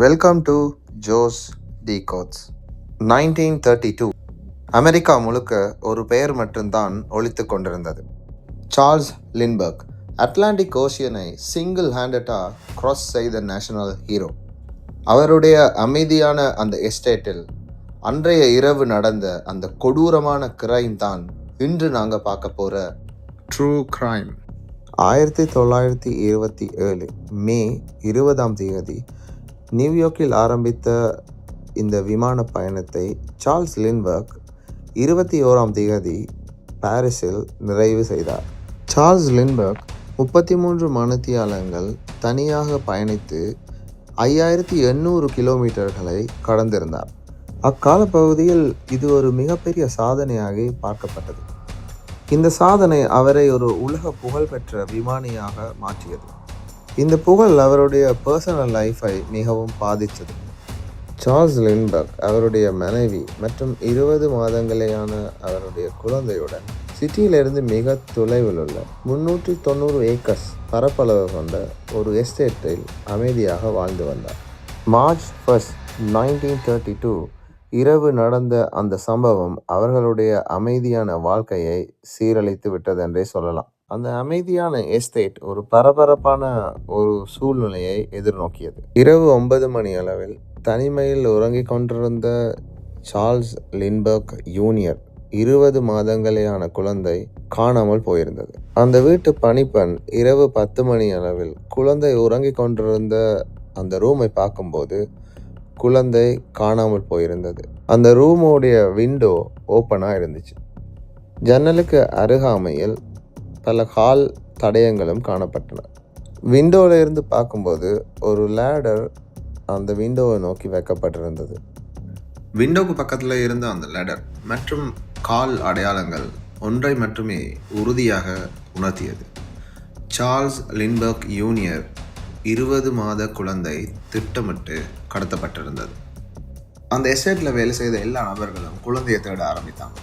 Welcome to Jose decodes. 1932 அமெரிக்கா முழுக்க ஒரு பெயர் மட்டும்தான் ஒலித்து கொண்டிருந்தது. சார்ல்ஸ் லிண்ட்பர்க் அட்லாண்டிக் ஓஷியனை சிங்கிள் ஹேண்டடாக கிராஸ் செய்த நேஷனல் ஹீரோ. அவருடைய அமைதியான அந்த எஸ்டேட்டில் அன்றைய இரவு நடந்த அந்த கொடூரமான கிரைம் தான் இன்று நாங்கள் பார்க்க போகிற ட்ரூ கிரைம். 1927 மே 20 நியூயார்க்கில் ஆரம்பித்த இந்த விமான பயணத்தை சார்ல்ஸ் லிண்ட்பர்க் 21 பாரிஸில் நிறைவு செய்தார். சார்ல்ஸ் லிண்ட்பர்க் 33 மணித்தியாலங்கள் தனியாக பயணித்து 5800 கிலோமீட்டர்களை கடந்திருந்தார். அக்கால பகுதியில் இது ஒரு மிகப்பெரிய சாதனையாக பார்க்கப்பட்டது. இந்த சாதனை அவரை ஒரு உலக புகழ்பெற்ற விமானியாக மாற்றியது. இந்த புகழ் அவருடைய பர்சனல் லைஃபை மிகவும் பாதித்தது. சார்ல்ஸ் லிண்ட்பர்க் அவருடைய மனைவி மற்றும் 20 மாதங்களேயான அவருடைய குழந்தையுடன் சிட்டியிலிருந்து மிக தொலைவில் உள்ள 390 ஏக்கர்ஸ் பரப்பளவு கொண்ட ஒரு எஸ்டேட்டில் அமைதியாக வாழ்ந்து வந்தார். மார்ச் 1, 1932 இரவு நடந்த அந்த சம்பவம் அவர்களுடைய அமைதியான வாழ்க்கையை சீரழித்து விட்டது என்றே சொல்லலாம். அந்த அமைதியான எஸ்டேட் ஒரு பரபரப்பான ஒரு சூழ்நிலையை எதிர்நோக்கியது. இரவு 9 மணி அளவில் தனிமையில் உறங்கிக் கொண்டிருந்த சார்ல்ஸ் லிண்ட்பர்க் ஜூனியர் 20 மாதங்களேயான குழந்தை காணாமல் போயிருந்தது. அந்த வீட்டு பணிப்பெண் இரவு 10 மணி அளவில் குழந்தை உறங்கிக் கொண்டிருந்த அந்த ரூமை பார்க்கும்போது குழந்தை காணாமல் போயிருந்தது. அந்த ரூமோடைய விண்டோ ஓப்பனாக இருந்துச்சு. ஜன்னலுக்கு அருகாமையில் பல கால் தடயங்களும் காணப்பட்டன. விண்டோவில் இருந்து பார்க்கும்போது ஒரு லேடர் அந்த விண்டோவை நோக்கி வைக்கப்பட்டிருந்தது. விண்டோவுக்கு பக்கத்தில் இருந்த அந்த லேடர் மற்றும் கால் அடையாளங்கள் ஒன்றை மட்டுமே உறுதியாக உணர்த்தியது. சார்ல்ஸ் லிண்ட்பர்க் ஜூனியர் 20 மாத குழந்தை திட்டமிட்டு கடத்தப்பட்டிருந்தது. அந்த எஸ்டேட்டில் வேலை செய்த எல்லா நபர்களும் குழந்தையை தேட ஆரம்பித்தாங்க.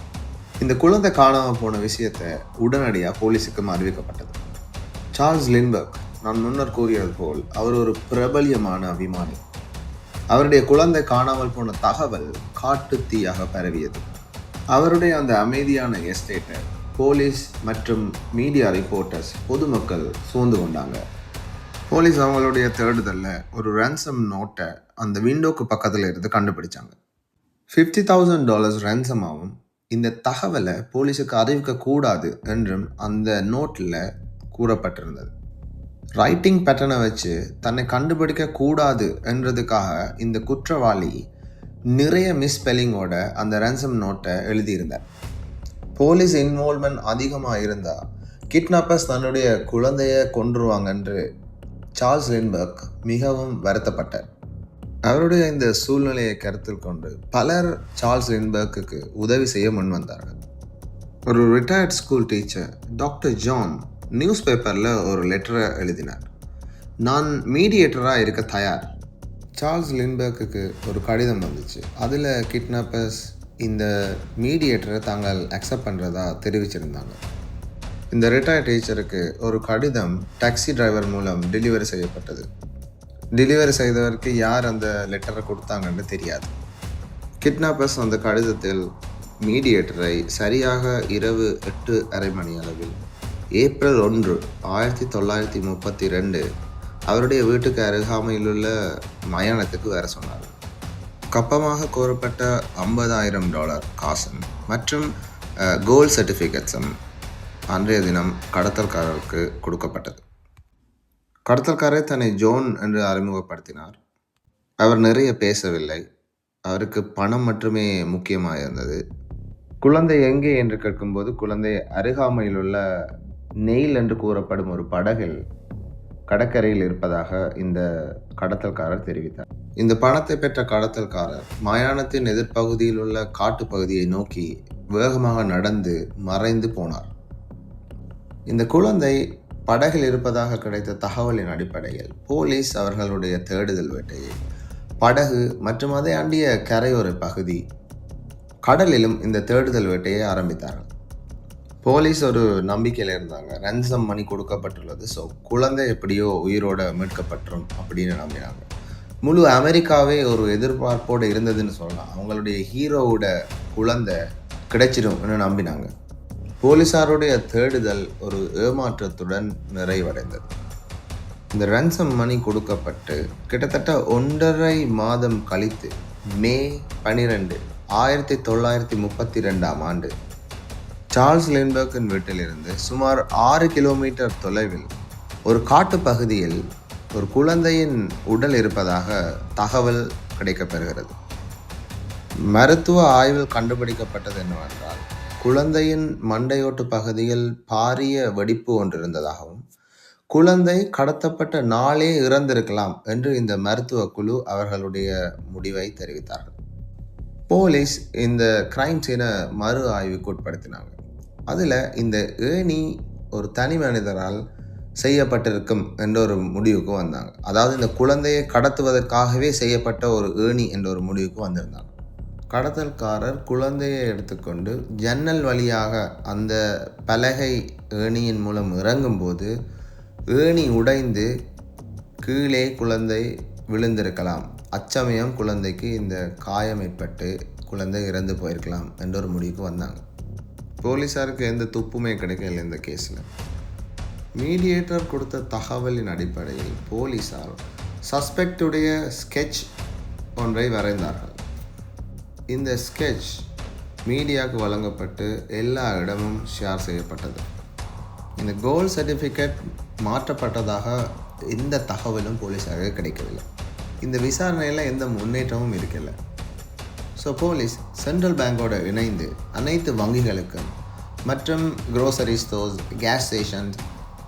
இந்த குழந்தை காணாமல் போன விஷயத்தை உடனடியாக போலீஸுக்கும் அறிவிக்கப்பட்டது. சார்ல்ஸ் லிண்ட்பர்க், நான் முன்னர் கூறியது போல், அவர் ஒரு பிரபல்யமான விமானி. அவருடைய குழந்தை காணாமல் போன தகவல் காட்டு தீயாக பரவியது. அவருடைய அந்த அமைதியான எஸ்டேட்டை போலீஸ் மற்றும் மீடியா ரிப்போர்ட்டர்ஸ், பொதுமக்கள் சூழ்ந்து கொண்டாங்க. போலீஸ் அவங்களுடைய தேடுதலில் ஒரு ரேன்சம் நோட்டை அந்த விண்டோக்கு பக்கத்தில் இருந்து கண்டுபிடிச்சாங்க. $50,000 ரேன்சமாகவும் இந்த தகவலை போலீஸுக்கு அறிவிக்கக்கூடாது என்றும் அந்த நோட்டில் கூறப்பட்டிருந்தது. ரைட்டிங் பேட்டர்னை வச்சு தன்னை கண்டுபிடிக்க கூடாது என்றதுக்காக இந்த குற்றவாளி நிறைய மிஸ்பெல்லிங்கோட அந்த ரேன்சம் நோட்டை எழுதியிருந்தார். போலீஸ் இன்வால்வ்மெண்ட் அதிகமாக இருந்தால் கிட்னாப்பர்ஸ் தன்னுடைய குழந்தையை கொன்றுவாங்க என்று சார்ல்ஸ் லிண்ட்பர்க் மிகவும் வருத்தப்பட்டார். அவருடைய இந்த சூழ்நிலையை கருத்தில் கொண்டு பலர் சார்ல்ஸ் லிண்ட்பர்க்கு உதவி செய்ய முன் வந்தார்கள். ஒரு retired school teacher doctor John news பேப்பரில் ஒரு லெட்டரை எழுதினார். நான் மீடியேட்டராக இருக்க தயார். சார்ல்ஸ் லிண்ட்பர்க்கு ஒரு கடிதம் வந்துச்சு. அதில் கிட்னாப்பர்ஸ் இந்த மீடியேட்டரை தாங்கள் அக்செப்ட் பண்ணுறதா தெரிவிச்சிருந்தாங்க. இந்த ரிட்டையர்ட் டீச்சருக்கு ஒரு கடிதம் டாக்ஸி டிரைவர் மூலம் டெலிவரி செய்யப்பட்டது. டெலிவரி செய்தவருக்கு யார் அந்த லெட்டரை கொடுத்தாங்கன்னு தெரியாது. கிட்னாப்பர்ஸ் அந்த கடிதத்தில் மீடியேட்டரை சரியாக இரவு 8:30 மணி அளவில் ஏப்ரல் 1, 1932 அவருடைய வீட்டுக்கு அருகாமையிலுள்ள மயானத்துக்கு வர சொன்னார். கப்பமாக கோரப்பட்ட $50,000 காசும் மற்றும் கோல்ட் சர்டிஃபிகேட்ஸும் அன்றைய தினம் கடத்தல்காரருக்கு கொடுக்கப்பட்டது. கடத்தல்காரர் தன்னை ஜோன் என்று அறிமுகப்படுத்தினார். அவர் நிறைய பேசவில்லை. அவருக்கு பணம் மட்டுமே முக்கியமாக இருந்தது. குழந்தை எங்கே என்று கேட்கும்போது குழந்தை அருகாமையில் உள்ள நெயில் என்று கூறப்படும் ஒரு படகில் கடற்கரையில் இருப்பதாக இந்த கடத்தல்காரர் தெரிவித்தார். இந்த பணத்தை பெற்ற கடத்தல்காரர் மயானத்தின் எதிர்ப்பகுதியில் உள்ள காட்டு பகுதியை நோக்கி வேகமாக நடந்து மறைந்து போனார். இந்த குழந்தை படகில் இருப்பதாக கிடைத்த தகவலின் அடிப்படையில் போலீஸ் அவர்களுடைய தேடுதல் வேட்டையை படகு மற்றும் அதை அண்டிய கரையோர பகுதி கடலிலும் இந்த தேடுதல் வேட்டையை ஆரம்பித்தார்கள். போலீஸ் ஒரு நம்பிக்கையில் இருந்தாங்க. ரன்சம் மணி கொடுக்கப்பட்டுள்ளது, ஸோ குழந்தை எப்படியோ உயிரோட மீட்கப்பட்டுரும் அப்படின்னு நம்பினாங்க. முழு அமெரிக்காவே ஒரு எதிர்பார்ப்போடு இருந்ததுன்னு சொல்லலாம். அவங்களுடைய ஹீரோவோட குழந்தை கிடைச்சிடும் நம்பினாங்க. போலீசாருடைய தேடுதல் ஒரு ஏமாற்றத்துடன் நிறைவடைந்தது. இந்த ரன்சம் மணி கொடுக்கப்பட்டு கிட்டத்தட்ட 1.5 மாதம் கழித்து மே 12, 1932 ஆண்டு சார்ல்ஸ் லிண்ட்பர்க்கின் வீட்டிலிருந்து சுமார் 6 கிலோமீட்டர் தொலைவில் ஒரு காட்டு பகுதியில் ஒரு குழந்தையின் உடல் இருப்பதாக தகவல் கிடைக்கப்பெறுகிறது. மருத்துவ ஆய்வில் கண்டுபிடிக்கப்பட்டது என்னவென்றால், குழந்தையின் மண்டையோட்டு பகுதியில் பாரிய வெடிப்பு ஒன்று இருந்ததாகவும், குழந்தை கடத்தப்பட்ட நாளே இறந்திருக்கலாம் என்று இந்த மருத்துவ குழு அவர்களுடைய முடிவை தெரிவித்தார்கள். போலீஸ் இந்த கிரைம் சீனை மறு ஆய்வுக்கு உட்படுத்தினாங்க. அதில் இந்த ஏணி ஒரு தனி மனிதரால் செய்யப்பட்டிருக்கும் என்ற ஒரு முடிவுக்கு வந்தாங்க. அதாவது இந்த குழந்தையை கடத்துவதற்காகவே செய்யப்பட்ட ஒரு ஏணி என்ற ஒரு முடிவுக்கு வந்திருந்தாங்க. கடத்தல்காரர் குழந்தையை எடுத்துக்கொண்டு ஜன்னல் வழியாக அந்த பலகை ஏணியின் மூலம் இறங்கும்போது ஏணி உடைந்து கீழே குழந்தை விழுந்திருக்கலாம். அச்சமயம் குழந்தைக்கு இந்த காயம் ஏற்பட்டு குழந்தை இறந்து போயிருக்கலாம் என்ற ஒரு முடிவுக்கு வந்தாங்க. போலீஸாருக்கு எந்த துப்புமே கிடைக்கல இந்த கேஸில். மீடியேட்டர் கொடுத்த தகவலின் அடிப்படையில் போலீஸார் சஸ்பெக்டுடைய ஸ்கெட்ச் ஒன்றை வரைந்தார்கள். இந்த ஸ்கெட்ச் மீடியாவுக்கு வழங்கப்பட்டு எல்லா இடமும் ஷேர் செய்யப்பட்டது. இந்த கோல்ட் சர்டிஃபிகேட் மாற்றப்பட்டதாக எந்த தகவலும் போலீஸாருக்கு கிடைக்கவில்லை. இந்த விசாரணையில் எந்த முன்னேற்றமும் இருக்கல. ஸோ போலீஸ் சென்ட்ரல் பேங்கோடு இணைந்து அனைத்து வங்கிகளுக்கும் மற்றும் க்ரோசரி ஸ்டோர்ஸ், கேஸ் ஸ்டேஷன்ஸ்,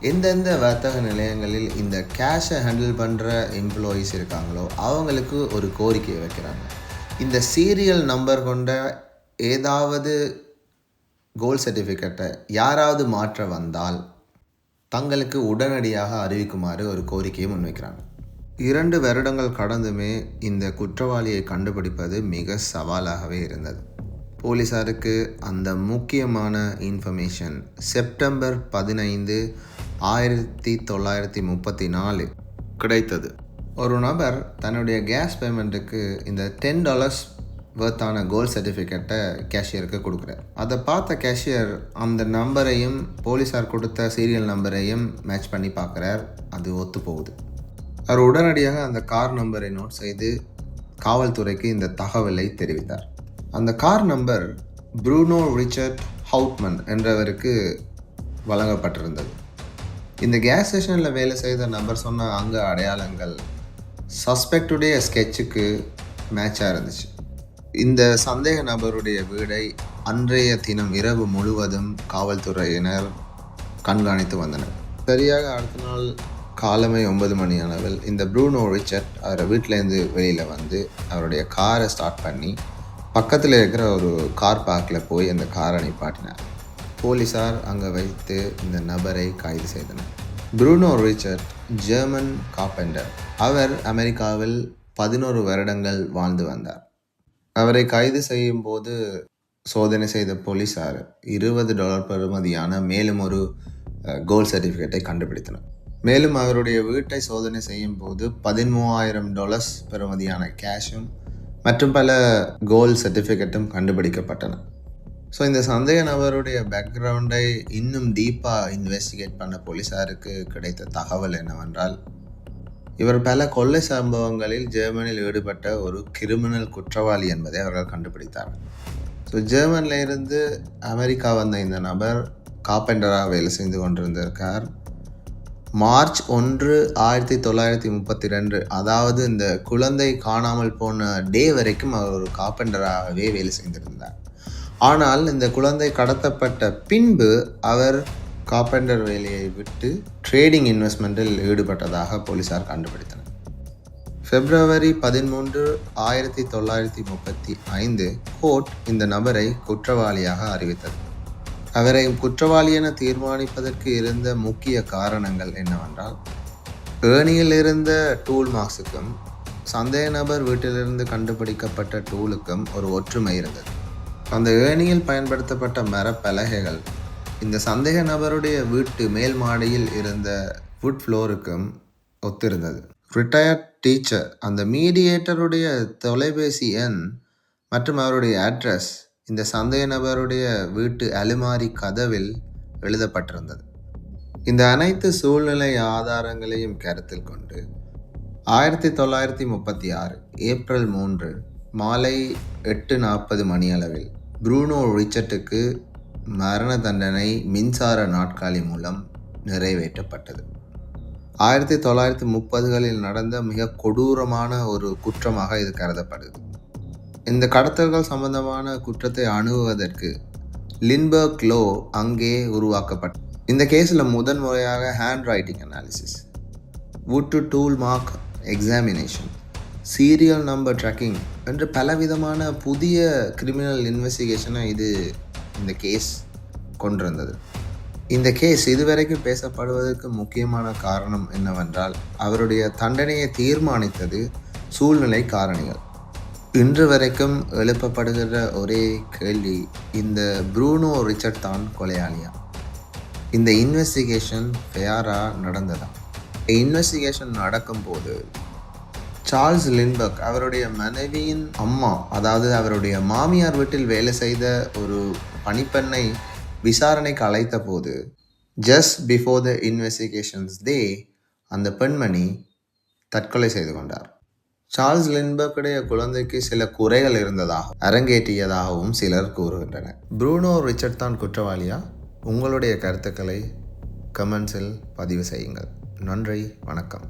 எந்தெந்த வர்த்தக நிலையங்களில் இந்த கேஷை ஹேண்டில் பண்ணுற எம்ப்ளாயீஸ் இருக்காங்களோ அவங்களுக்கு ஒரு கோரிக்கையை வைக்கிறாங்க. இந்த சீரியல் நம்பர் கொண்ட ஏதாவது கோல்ட் சர்டிஃபிகேட்டை யாராவது மாற்ற வந்தால் தங்களுக்கு உடனடியாக அறிவிக்குமாறு ஒரு கோரிக்கையை முன்வைக்கிறாங்க. 2 வருடங்கள் கடந்துமே இந்த குற்றவாளியை கண்டுபிடிப்பது மிக சவாலாகவே இருந்தது. போலீஸாருக்கு அந்த முக்கியமான இன்ஃபர்மேஷன் செப்டம்பர் 15, 1934 கிடைத்தது. ஒரு நபர் தன்னுடைய கேஸ் பேமெண்ட்டுக்கு இந்த $10 வர்த்தான கோல்ட் சர்டிஃபிகேட்டை கேஷியருக்கு கொடுக்குறார். அதை பார்த்த கேஷியர் அந்த நம்பரையும் போலீஸார் கொடுத்த சீரியல் நம்பரையும் மேட்ச் பண்ணி பார்க்குறார். அது ஒத்து போகுது. அவர் உடனடியாக அந்த கார் நம்பரை நோட் செய்து காவல்துறைக்கு இந்த தகவலை தெரிவித்தார். அந்த கார் நம்பர் ப்ரூனோ ரிச்சர்ட் ஹவுட்மன் என்றவருக்கு வழங்கப்பட்டிருந்தது. இந்த கேஸ் ஸ்டேஷனில் வேலை செய்த நபர் சொன்ன அங்க அடையாளங்கள் சஸ்பெக்டுடைய ஸ்கெட்சுக்கு மேட்சாக இருந்துச்சு. இந்த சந்தேக நபருடைய வீடை அன்றைய தினம் இரவு முழுவதும் காவல்துறையினர் கண்காணித்து வந்தனர். சரியாக அடுத்த நாள் காலமே 9 மணி அளவில் இந்த ப்ரூனோ ரிச்சர்ட் அவரை வீட்டிலேருந்து வெளியில் வந்து அவருடைய காரை ஸ்டார்ட் பண்ணி பக்கத்தில் இருக்கிற ஒரு கார் பார்க்கில் போய் அந்த காரை நிப்பாட்டினார். போலீஸார் அங்கே வைத்து இந்த நபரை கைது செய்தனர். Bruno Richard German carpenter. அவர் அமெரிக்காவில் 11 வருடங்கள் வாழ்ந்து வந்தார். அவரை கைது செய்யும் போது சோதனை செய்த போலீஸார் $20 பெறுமதியான மேலும் ஒரு கோல்ட் சர்டிஃபிகேட்டை கண்டுபிடித்தனர். மேலும் அவருடைய வீட்டை சோதனை செய்யும் போது $13,000 பெறுமதியான கேஷும் மற்றும் பல கோல்ட் சர்டிஃபிகேட்டும் கண்டுபிடிக்கப்பட்டன. ஸோ இந்த சந்தேக நபருடைய பேக்ரவுண்டை இன்னும் டீப்பாக இன்வெஸ்டிகேட் பண்ண போலீஸாருக்கு கிடைத்த தகவல் என்னவென்றால், இவர் பல கொள்ளை சம்பவங்களில் ஜெர்மனியில் ஈடுபட்ட ஒரு கிரிமினல் குற்றவாளி என்பதை அவர்கள் கண்டுபிடித்தார்கள். ஸோ ஜெர்மனில் இருந்து அமெரிக்கா வந்த இந்த நபர் கார்பெண்டராக வேலை செய்து கொண்டிருந்திருக்கார். மார்ச் 1, 1932, அதாவது இந்த குழந்தை காணாமல் போன டே வரைக்கும் அவர் ஒரு கார்பெண்டராகவே வேலை செய்திருந்தார். ஆனால் இந்த குழந்தை கடத்தப்பட்ட பின்பு அவர் கார்பெண்டர் வேலையை விட்டு ட்ரேடிங் இன்வெஸ்ட்மெண்ட்டில் ஈடுபட்டதாக போலீஸார் கண்டுபிடித்தனர். February 13, 1935 கோர்ட் இந்த நபரை குற்றவாளியாக அறிவித்தது. அவரை குற்றவாளி என தீர்மானிப்பதற்கு இருந்த முக்கிய காரணங்கள் என்னவென்றால், ஏணியில் இருந்த டூல் மார்க்ஸுக்கும் சந்தேக நபர் வீட்டிலிருந்து கண்டுபிடிக்கப்பட்ட டூலுக்கும் ஒரு ஒற்றுமை இருந்தது. அந்த ஏணியில் பயன்படுத்தப்பட்ட மரப்பலகைகள் இந்த சந்தேக நபருடைய வீட்டு மேல் மாடியில் இருந்த வுட் ஃப்ளோருக்கும் ஒத்திருந்தது. ரிட்டையர்ட் டீச்சர் அந்த மீடியேட்டருடைய தொலைபேசி எண் மற்றும் அவருடைய அட்ரஸ் இந்த சந்தேக நபருடைய வீட்டு அலுமாரி கதவில் எழுதப்பட்டிருந்தது. இந்த அனைத்து சூழ்நிலை ஆதாரங்களையும் கருத்தில் கொண்டு 1936 ஏப்ரல் 3 மாலை 8:40 மணியளவில் ப்ரூனோ ரிச்சர்ட்டுக்கு மரண தண்டனை மின்சார நாற்காலி மூலம் நிறைவேற்றப்பட்டது. 1930களில் நடந்த மிக கொடூரமான ஒரு குற்றமாக இது கருதப்படுது. இந்த கடத்தல்கள் சம்பந்தமான குற்றத்தை அணுகுவதற்கு லின்பர்க் லோ அங்கே உருவாக்கப்பட்டது. இந்த கேஸில் முதன் முறையாக hand writing analysis, would to tool mark examination, serial number tracking என்று பலவிதமான புதிய கிரிமினல் இன்வெஸ்டிகேஷனை இந்த கேஸ் கொண்டிருந்தது. இந்த கேஸ் இதுவரைக்கும் பேசப்படுவதற்கு முக்கியமான காரணம் என்னவென்றால் அவருடைய தண்டனையை தீர்மானித்தது சூழ்நிலை காரணிகள். இன்று வரைக்கும் எழுப்பப்படுகிற ஒரே கேள்வி, இந்த ப்ரூனோ ரிச்சர்ட் தான் கொலையாளியா? இந்த இன்வெஸ்டிகேஷன் ஃபேராக நடந்ததா? இன்வெஸ்டிகேஷன் நடக்கும்போது சார்ல்ஸ் லின்பர்க் அவருடைய மனைவியின் அம்மா, அதாவது அவருடைய மாமியார் வீட்டில் வேலை செய்த ஒரு பணிப்பெண்ணை விசாரணைக்கு அழைத்த போது ஜஸ்ட் பிஃபோர் த இன்வெஸ்டிகேஷன்ஸ் டே அந்த பெண்மணி தற்கொலை செய்து கொண்டார். சார்ல்ஸ் லின்பர்க்குடைய குழந்தைக்கு சில குறைகள் இருந்ததாக அரங்கேற்றியதாகவும் சிலர் கூறுகின்றனர். ப்ரூனோ ரிச்சர்ட் தான் குற்றவாளியா? உங்களுடைய கருத்துக்களை கமெண்ட்ஸில் பதிவு செய்யுங்கள். நன்றி, வணக்கம்.